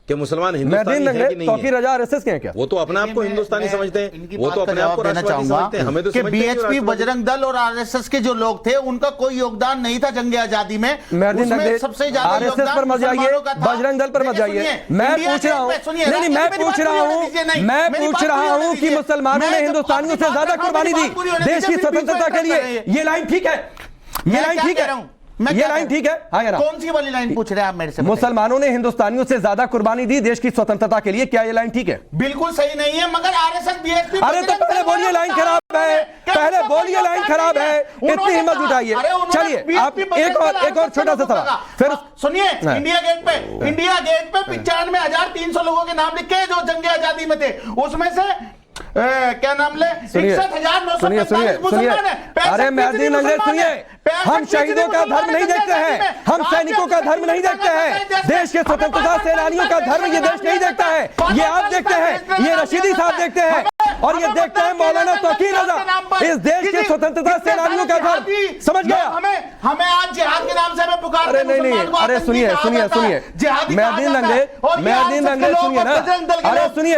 कि मुसलमान हिंदुस्तानी है कि नहीं तौकीर रजा आरएसएस के हैं क्या? वो तो अपने आप को हिंदुस्तानी समझते हैं, वो तो अपने आप को राष्ट्रवादी समझते हैं। हमें तो कि बीएचपी बजरंग दल और आरएसएस के जो लोग थे उनका कोई योगदान नहीं था जंग आजादी में। उसमें सबसे ज्यादा आरएसएस पर मत जाइए, बजरंग दल पर मत जाइए। मैं पूछ रहा हूँ, नहीं मैं पूछ रहा हूँ कि मुसलमानों ने हिंदुस्तानियों से ज्यादा कुर्बानी दी देश की स्वतंत्रता के लिए। ये लाइन ठीक है? ये लाइन ठीक है? ये लाइन ठीक है? हाँ या ना? कौन सी वाली लाइन पूछ रहे हैं आप मेरे से? मुसलमानों ने हिंदुस्तानियों से ज्यादा कुर्बानी दी देश की स्वतंत्रता के लिए, क्या ये लाइन ठीक है? बिल्कुल सही नहीं है, मगर आरएसएस बीएचपी। अरे तो पहले बोलिए लाइन खराब है, पहले बोलिए लाइन खराब है, इतनी हिम्मत जुटाइए। चलिए आप एक और छोटा सा सवाल फिर सुनिए। इंडिया गेट पे 95,300 लोगों के नाम लिखे जो जंग आजादी में थे, उसमें से क्या नाम ले 61,945 मुसलमान हैं। अरे मेहरदीन अंग्रेज सुनिए, हम शहीदों का धर्म नहीं देखते हैं, हम सैनिकों का धर्म नहीं देखते हैं, देश के स्वतंत्रता सेनानियों का धर्म ये देश नहीं देखता है, ये आप देखते हैं, ये रशीदी साहब देखते हैं, और ये देखते हैं मौलाना तौकीर रजा, इस देश के स्वतंत्रता सेनानियों का धर्म। समझ गया? हमें आज जिहाद के नाम से हमें पुकार। अरे नहीं, अरे सुनिए मेहरदीन अंग्रेज सुनिए ना, अरे सुनिए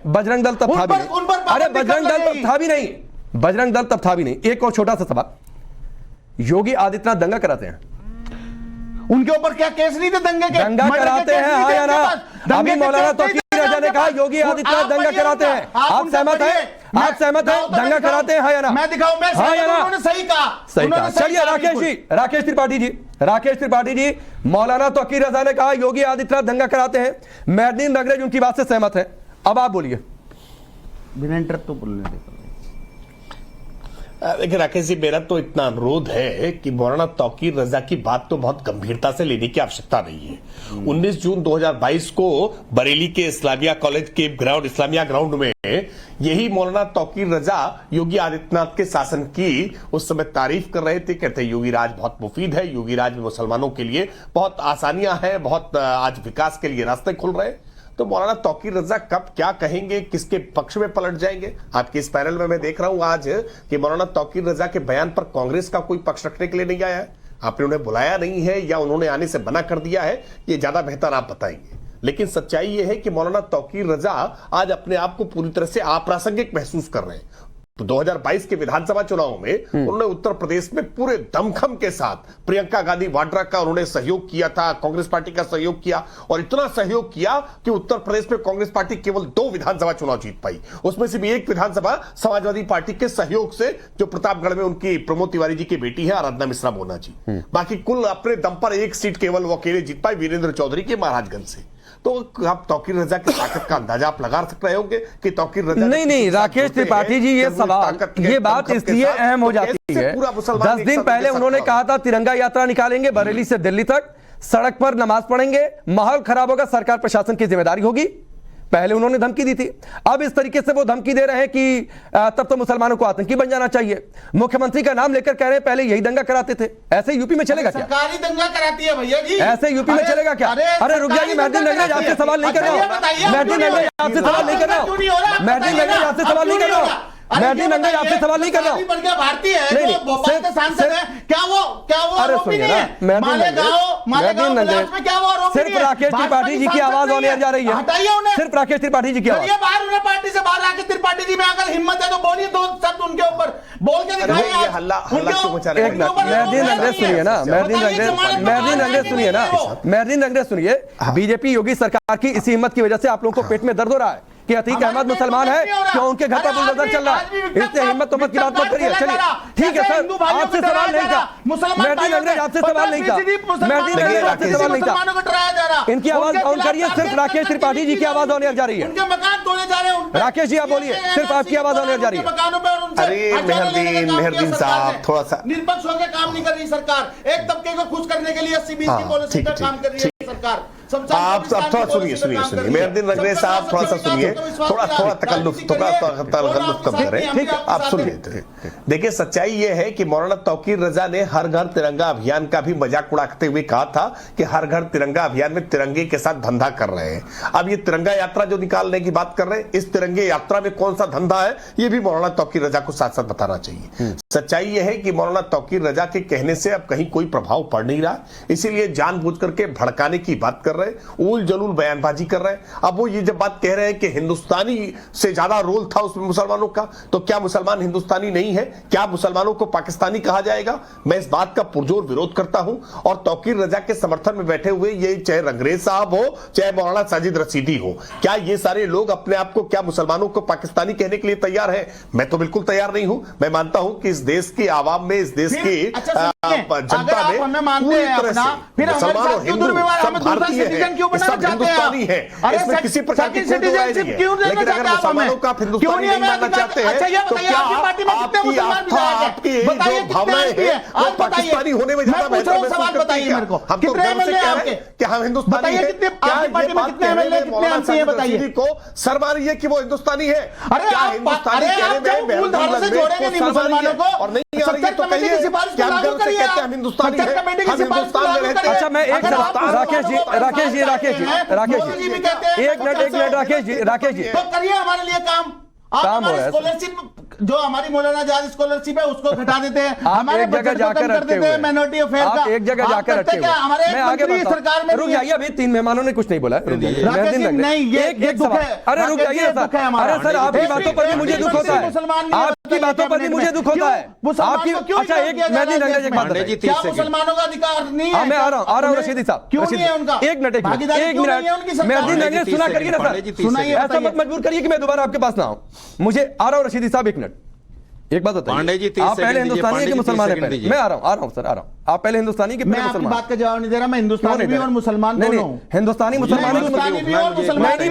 बजरंग दल तब था भी नहीं। अरे बजरंग दल तब था भी नहीं, बजरंग दल तब था भी नहीं। एक और छोटा सा सवाल, योगी आदित्यनाथ दंगा कराते हैं, उनके ऊपर क्या केस नहीं थे दंगे के? दंगा कराते हैं हाँ या ना? अभी मौलाना तौकीर रजा ने कहा योगी आदित्यनाथ दंगा कराते हैं, आप सहमत हैं? आप सहमत हैं? दंगा कराते हैं हाँ या ना? मैं दिखाऊं? मैं हाँ या ना? उन्होंने सही कहा। चलिए राकेश त्रिपाठी जी, मौलाना तौकीर रजा ने कहा योगी आदित्यनाथ दंगा कराते हैं, मेहरदीन अंग्रेज उनकी बात से सहमत है। अब आप बोलिए। बिना इंटरप्ट तो बोलने देता। देखिए राकेश जी, मेरा तो इतना अनुरोध है कि मौलाना तौकीर रजा की बात तो बहुत गंभीरता से लेने की आवश्यकता नहीं है। 19 जून 2022 को बरेली के इस्लामिया कॉलेज के ग्राउंड, इस्लामिया ग्राउंड में यही मौलाना तौकीर रजा योगी आदित्यनाथ के शासन की उस समय तारीफ कर रहे थे। कहते योगी राज बहुत मुफीद है, योगी राज में मुसलमानों के लिए बहुत आसानियां हैं, बहुत आज विकास के लिए रास्ते खुल रहे हैं। तो मौलाना तौकीर रजा कब क्या कहेंगे, किसके पक्ष में पलट जाएंगे? आपके इस पैनल में मैं देख रहा हूं आज कि मौलाना तौकीर रजा के बयान पर कांग्रेस का कोई पक्ष रखने के लिए नहीं आया है। आपने उन्हें बुलाया नहीं है या उन्होंने आने से मना कर दिया है, ये ज्यादा बेहतर आप बताएंगे। लेकिन सच्चाई ये है कि मौलाना तौकीर रजा आज अपने आप को पूरी तरह से अप्रासंगिक महसूस कर रहे हैं। तो 2022 के विधानसभा चुनाव में उन्होंने उत्तर प्रदेश में पूरे दमखम के साथ प्रियंका गांधी वाड्रा का उन्होंने सहयोग किया था, कांग्रेस पार्टी का सहयोग किया, और इतना सहयोग किया कि उत्तर प्रदेश में कांग्रेस पार्टी केवल 2 विधानसभा चुनाव जीत पाई। उसमें से भी एक विधानसभा समाजवादी पार्टी के सहयोग से, जो प्रतापगढ़ में उनकी प्रमोद तिवारी जी की बेटी है आराधना मिश्रा मोना जी। बाकी कुल अपने दम पर एक सीट केवल वो अकेले जीत पाए, वीरेंद्र चौधरी के महाराजगंज से। तो आप तौकीर रजा की ताकत का अंदाजा आप लगा सकते होंगे कि तौकीर रजा नहीं राकेश त्रिपाठी जी, ये सवाल, ये बात इसलिए अहम हो जाती है। 10 दिन पहले उन्होंने कहा था तिरंगा यात्रा निकालेंगे बरेली से दिल्ली तक, सड़क पर नमाज पढ़ेंगे, माहौल खराब होगा, सरकार प्रशासन की जिम्मेदारी होगी। पहले उन्होंने धमकी दी थी, अब इस तरीके से वो धमकी दे रहे हैं कि तब तो मुसलमानों को आतंकी बन जाना चाहिए। मुख्यमंत्री का नाम लेकर कह रहे हैं पहले यही दंगा कराते थे। ऐसे यूपी में चलेगा क्या? सरकारी दंगा कराती है भैया जी, ऐसे यूपी में चलेगा क्या? अरे रुक जाइए, मेहरदीन अंग्रेज आपसे सवाल नहीं कर रहा हूं, मेहरदीन अंग्रेज आपसे सवाल नहीं कर रहा हूं, मेहरदीन अंग्रेज आपसे सवाल नहीं कर रहा हूं, मेहरदीन अंग्रेज आपसे सवाल नहीं कर रहा हूं। भारतीय है, भोपाल के सांसद है, क्या वो अरे सुनिए ना, मेहरदीन अंग्रेज सिर्फ राकेश त्रिपाठी जी की आवाज ऑन जा रही है, सिर्फ राकेश त्रिपाठी जी की आवाज। बाहर पार्टी से बाहर आके त्रिपाठी जी में अगर हिम्मत है तो बोलिए, 2 शब्द उनके ऊपर बोल के दिखाइए। मेहरदीन अंग्रेज सुनिए ना, मेहरदीन अंग्रेज सुनिए, बीजेपी योगी सरकार की इसी हिम्मत की वजह से आप लोगों को पेट में दर्द हो रहा है कि अतीक अहमद मुसलमान है, क्यों उनके घर पर बुलडोजर चल रहा है, इससे हिम्मत तो मत की बात मत करिए। चलिए ठीक है सर, आपसे सवाल नहीं था, मेहरदीन अंग्रेज आपसे सवाल नहीं था, मेहरदीन अंग्रेज आपसे सवाल नहीं था। इनकी आवाज ऑन करिए, सिर्फ राकेश त्रिपाठी जी की आवाज ऑन जा रही है। उनके मकान तोड़े जा रहे हैं, राकेश जी आप बोलिए, सिर्फ आपकी आवाज ऑन जा रही है। अरे मेहरदीन साहब, थोड़ा सा निष्पक्ष होकर काम नहीं कर रही सरकार, एक तबके को खुश करने के लिए 80-20 की पॉलिसी का काम कर रही है सरकार। आप थोड़ा सुनिए मेहरदीन अंग्रेज साहब, थोड़ा सा सुनिए, थोड़ा तकल्लुफ कम करें, ठीक है? आप सुनिए। देखिए सच्चाई यह है कि मौलाना तौकीर रजा ने हर घर तिरंगा अभियान का भी मजाक उड़ाते हुए कहा था कि हर घर तिरंगा अभियान में तिरंगे के साथ धंधा कर रहे हैं। अब ये तिरंगा यात्रा जो निकालने की बात कर रहे हैं, इस तिरंगे यात्रा में कौन सा धंधा है, ये भी मौलाना तौकीर रजा को साथ साथ बताना चाहिए। सच्चाई यह है कि मौलाना तौकीर रजा के कहने से अब कहीं कोई प्रभाव पड़ नहीं रहा, इसीलिए जानबूझ करके भड़काने की बात कर कर रहे हैं, उल जलूल बयानबाजी कर रहे हैं। अब वो ये जब बात कह रहे हैं कि हिंदुस्तानी से ज्यादा रोल था उसमें मुसलमानों का, तो क्या मुसलमान हिंदुस्तानी नहीं है? क्या मुसलमानों को पाकिस्तानी कहा जाएगा? मैं इस बात का पुरजोर विरोध करता हूं। और तौकीर रजा के समर्थन में बैठे हुए ये चाहे रंगरेज साहब हो, चाहे मौलाना साजिद रशीदी हो, क्या ये सारे लोग अपने आप को क्या मुसलमानों को पाकिस्तानी कहने के लिए तैयार है? मैं तो बिल्कुल तैयार नहीं हूं। मैं मानता हूं कि इस देश की आवाम में, इस देश की जनता में पूरी तरह से मुसलमान और हिंदू सब भारतीय है, सब हिंदुस्तानी है, इसमें किसी प्रकार की कोई दो राय नहीं है। लेकिन अगर मुसलमानों का आप हिंदुस्तानी नहीं मानना चाहते हैं तो क्या आपकी आस्था, आपकी जो भावनाएं हैं वो पाकिस्तानी होने में ज्यादा बेहतर महसूस करती है? हम तो गर्व से कह रहे हैं कि हम हिंदुस्तानी हैं। क्या ये बात कहने में मौलाना साजिद रशीदी को शर्म आ रही है कि वो हिंदुस्तानी है? क्या हिंदुस्तानी कहने में मेहरबान लंगरेज को शर्म आ रही है? और नहीं आ रही है तो कहिए कि हम गर्व से कहते हैं हम हिंदुस्तानी हैं, हम हिंदुस्तान में रहते हैं। अच्छा, मैं एक राकेश जी एक मिनट राकेश जी तो करिए हमारे लिए काम हो रहा है। स्कॉलरशिप जो हमारी मौलाना आजाद स्कॉलरशिप है उसको घटा देते हैं, हमारे एक जगह जाकर रखते हैं माइनॉरिटी अफेयर का, एक जगह जाकर रखते हैं। हमारे मैं आगे सरकार में रुक जाइए, अभी 3 मेहमानों ने कुछ नहीं बोला। नहीं, ये एक सवाल, अरे रुक जाइए सर, अरे सर आपकी बातों पर भी मुझे दुख होता है, आपकी बातों पर भी मुझे दुख होता है आपकी। अच्छा, एक मेहदी रंगरेज एक बात बताइए, क्या मुसलमानों का अधिकार नहीं है? मैं आ रहा हूँ रशीदी साहब, क्यों नहीं है उनका? एक मिनट मेहदी रंगरेज सुना करिए ना सर, सुनाइए, ऐसा मत मजबूर करिए कि मैं दोबारा आपके पास ना आऊं। मुझे आ रहा हूं रशीदी साहब, एक मिनट, एक बात बताइए, आप पहले हिंदुस्तानी है कि मुसलमान है? पहले मैं आ रहा हूं सर, आ रहा हूं। आप पहले हिंदुस्तानी के पहले मुसलमान? बात का जवाब नहीं दे रहा, मैं हिंदुस्तानी भी और मुसलमान दोनों, हिंदुस्तानी मुसलमान भी और मुसलमान भी।